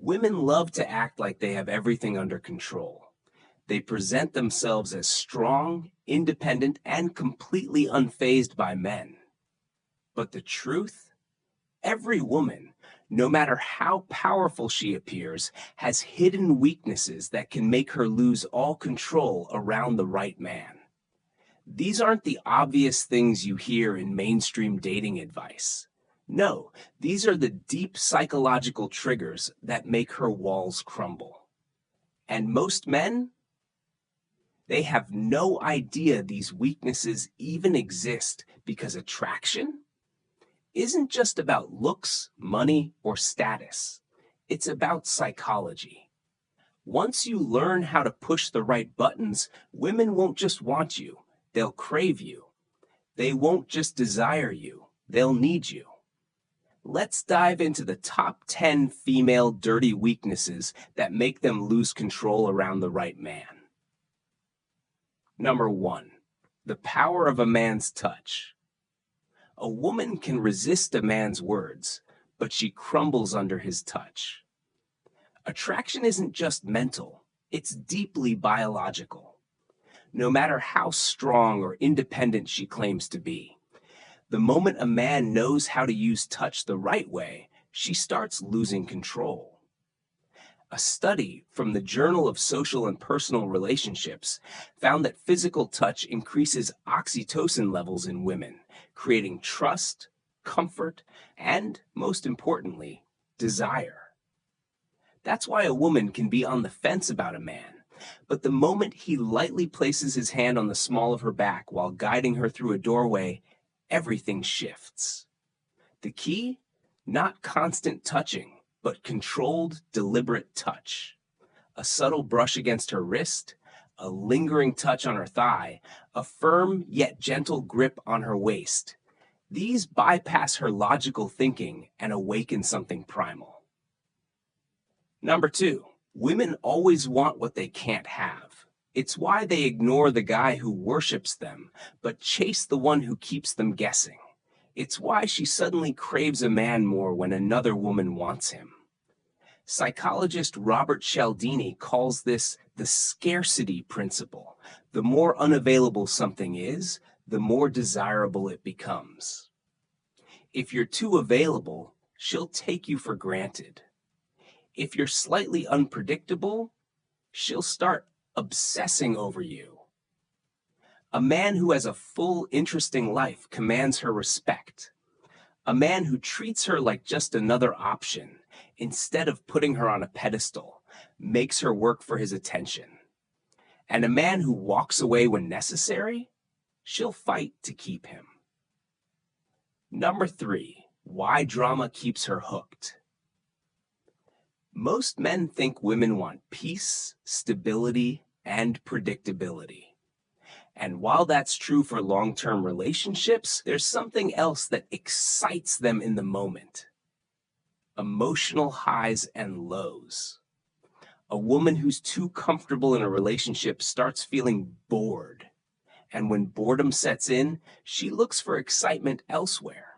Women love to act like they have everything under control. They present themselves as strong, independent, and completely unfazed by men. But the truth? Every woman, no matter how powerful she appears, has hidden weaknesses that can make her lose all control around the right man. These aren't the obvious things you hear in mainstream dating advice. No, these are the deep psychological triggers that make her walls crumble. And most men, they have no idea these weaknesses even exist because attraction isn't just about looks, money, or status. It's about psychology. Once you learn how to push the right buttons, women won't just want you, they'll crave you. They won't just desire you, they'll need you. Let's dive into the top 10 female dirty weaknesses that make them lose control around the right man. Number 1, the power of a man's touch. A woman can resist a man's words, but she crumbles under his touch. Attraction isn't just mental, it's deeply biological. No matter how strong or independent she claims to be, the moment a man knows how to use touch the right way, she starts losing control. A study from the Journal of Social and Personal Relationships found that physical touch increases oxytocin levels in women, creating trust, comfort, and, most importantly, desire. That's why a woman can be on the fence about a man, but the moment he lightly places his hand on the small of her back while guiding her through a doorway, everything shifts. The key? Not constant touching, but controlled, deliberate touch. A subtle brush against her wrist, a lingering touch on her thigh, a firm yet gentle grip on her waist. These bypass her logical thinking and awaken something primal. Number 2, women always want what they can't have. It's why they ignore the guy who worships them, but chase the one who keeps them guessing. It's why she suddenly craves a man more when another woman wants him. Psychologist Robert Cialdini calls this the scarcity principle. The more unavailable something is, the more desirable it becomes. If you're too available, she'll take you for granted. If you're slightly unpredictable, she'll start obsessing over you. A man who has a full, interesting life commands her respect. A man who treats her like just another option, instead of putting her on a pedestal, makes her work for his attention. And a man who walks away when necessary, she'll fight to keep him. Number 3, why drama keeps her hooked. Most men think women want peace, stability, and predictability. And while that's true for long-term relationships, there's something else that excites them in the moment. Emotional highs and lows. A woman who's too comfortable in a relationship starts feeling bored. And when boredom sets in, she looks for excitement elsewhere.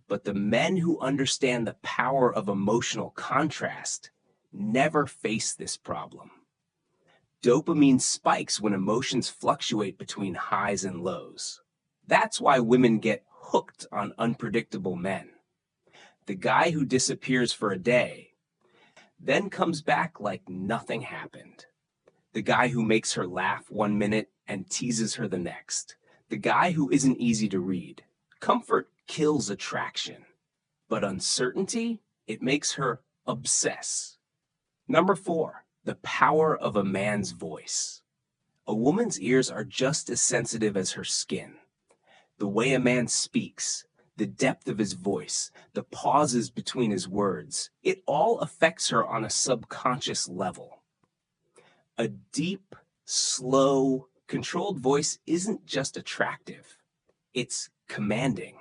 But the men who understand the power of emotional contrast never face this problem. Dopamine spikes when emotions fluctuate between highs and lows. That's why women get hooked on unpredictable men. The guy who disappears for a day, then comes back like nothing happened. The guy who makes her laugh one minute and teases her the next. The guy who isn't easy to read. Comfort kills attraction, but uncertainty, it makes her obsess. Number 4, the power of a man's voice. A woman's ears are just as sensitive as her skin. The way a man speaks, the depth of his voice, the pauses between his words, it all affects her on a subconscious level. A deep, slow, controlled voice isn't just attractive, it's commanding.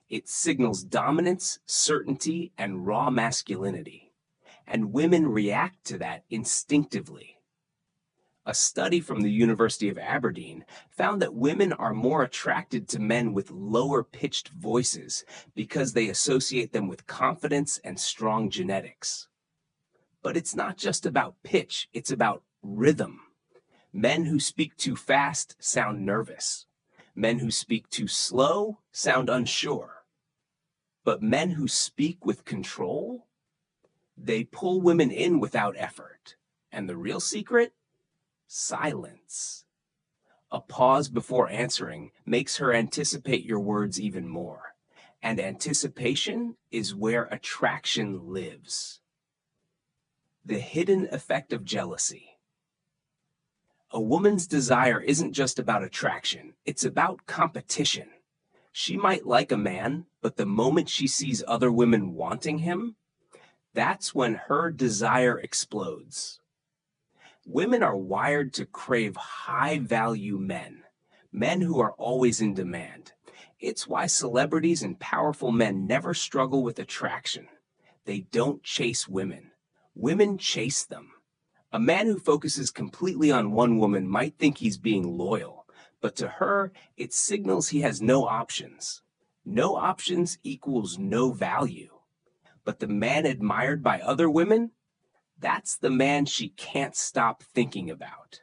It signals dominance, certainty, and raw masculinity. And women react to that instinctively. A study from the University of Aberdeen found that women are more attracted to men with lower-pitched voices because they associate them with confidence and strong genetics. But it's not just about pitch, it's about rhythm. Men who speak too fast sound nervous. Men who speak too slow sound unsure. But men who speak with control, they pull women in without effort. And the real secret? Silence. A pause before answering makes her anticipate your words even more. And anticipation is where attraction lives. The hidden effect of jealousy. A woman's desire isn't just about attraction, it's about competition. She might like a man, but the moment she sees other women wanting him, that's when her desire explodes. Women are wired to crave high-value men, men who are always in demand. It's why celebrities and powerful men never struggle with attraction. They don't chase women. Women chase them. A man who focuses completely on one woman might think he's being loyal, but to her, it signals he has no options. No options equals no value. But the man admired by other women, that's the man she can't stop thinking about.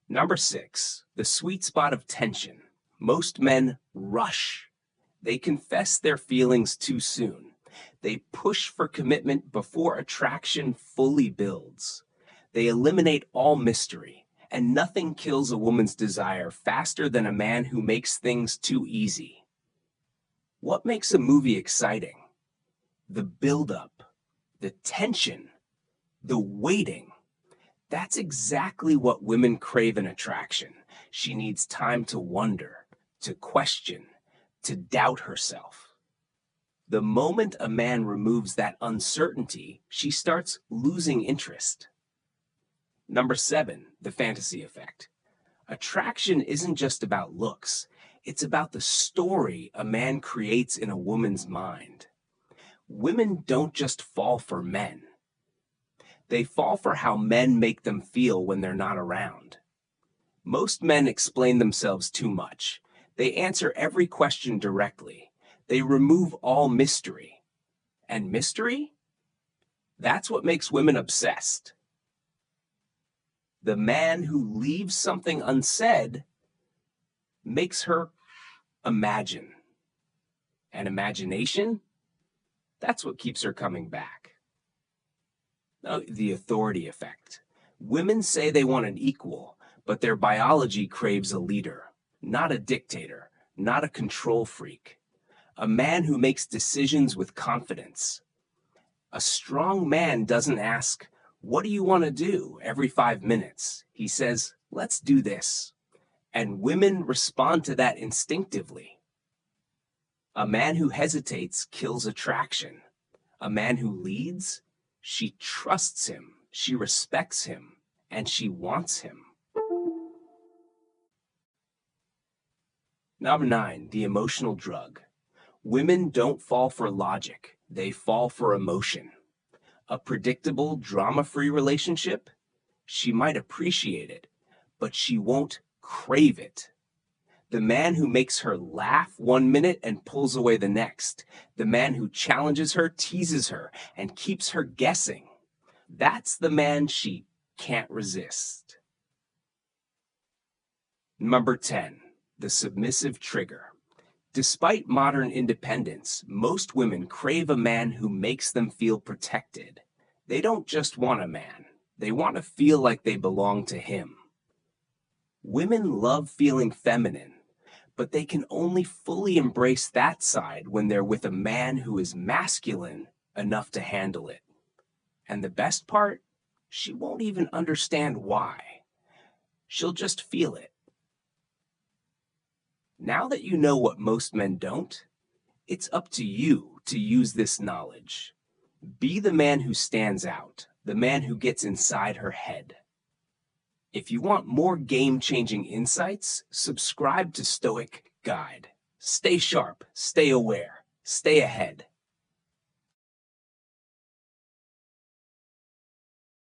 Number 6, the sweet spot of tension. Most men rush. They confess their feelings too soon. They push for commitment before attraction fully builds. They eliminate all mystery, and nothing kills a woman's desire faster than a man who makes things too easy. What makes a movie exciting? The buildup, the tension, the waiting. That's exactly what women crave in attraction. She needs time to wonder, to question, to doubt herself. The moment a man removes that uncertainty, she starts losing interest. Number 7, the fantasy effect. Attraction isn't just about looks. It's about the story a man creates in a woman's mind. Women don't just fall for men. They fall for how men make them feel when they're not around. Most men explain themselves too much. They answer every question directly. They remove all mystery. And mystery? That's what makes women obsessed. The man who leaves something unsaid makes her imagine. And imagination? That's what keeps her coming back. Now, the authority effect. Women say they want an equal, but their biology craves a leader, not a dictator, not a control freak. A man who makes decisions with confidence. A strong man doesn't ask, "What do you want to do?" every 5 minutes. He says, "Let's do this." And women respond to that instinctively. A man who hesitates kills attraction. A man who leads, she trusts him, she respects him, and she wants him. Number 9, the emotional drug. Women don't fall for logic, they fall for emotion. A predictable, drama-free relationship? She might appreciate it, but she won't crave it. The man who makes her laugh 1 minute and pulls away the next. The man who challenges her, teases her, and keeps her guessing. That's the man she can't resist. Number 10, the submissive trigger. Despite modern independence, most women crave a man who makes them feel protected. They don't just want a man. They want to feel like they belong to him. Women love feeling feminine, but they can only fully embrace that side when they're with a man who is masculine enough to handle it. And the best part, she won't even understand why. She'll just feel it. Now that you know what most men don't, it's up to you to use this knowledge. Be the man who stands out, the man who gets inside her head. If you want more game-changing insights, subscribe to Stoic Guide. Stay sharp, stay aware, stay ahead.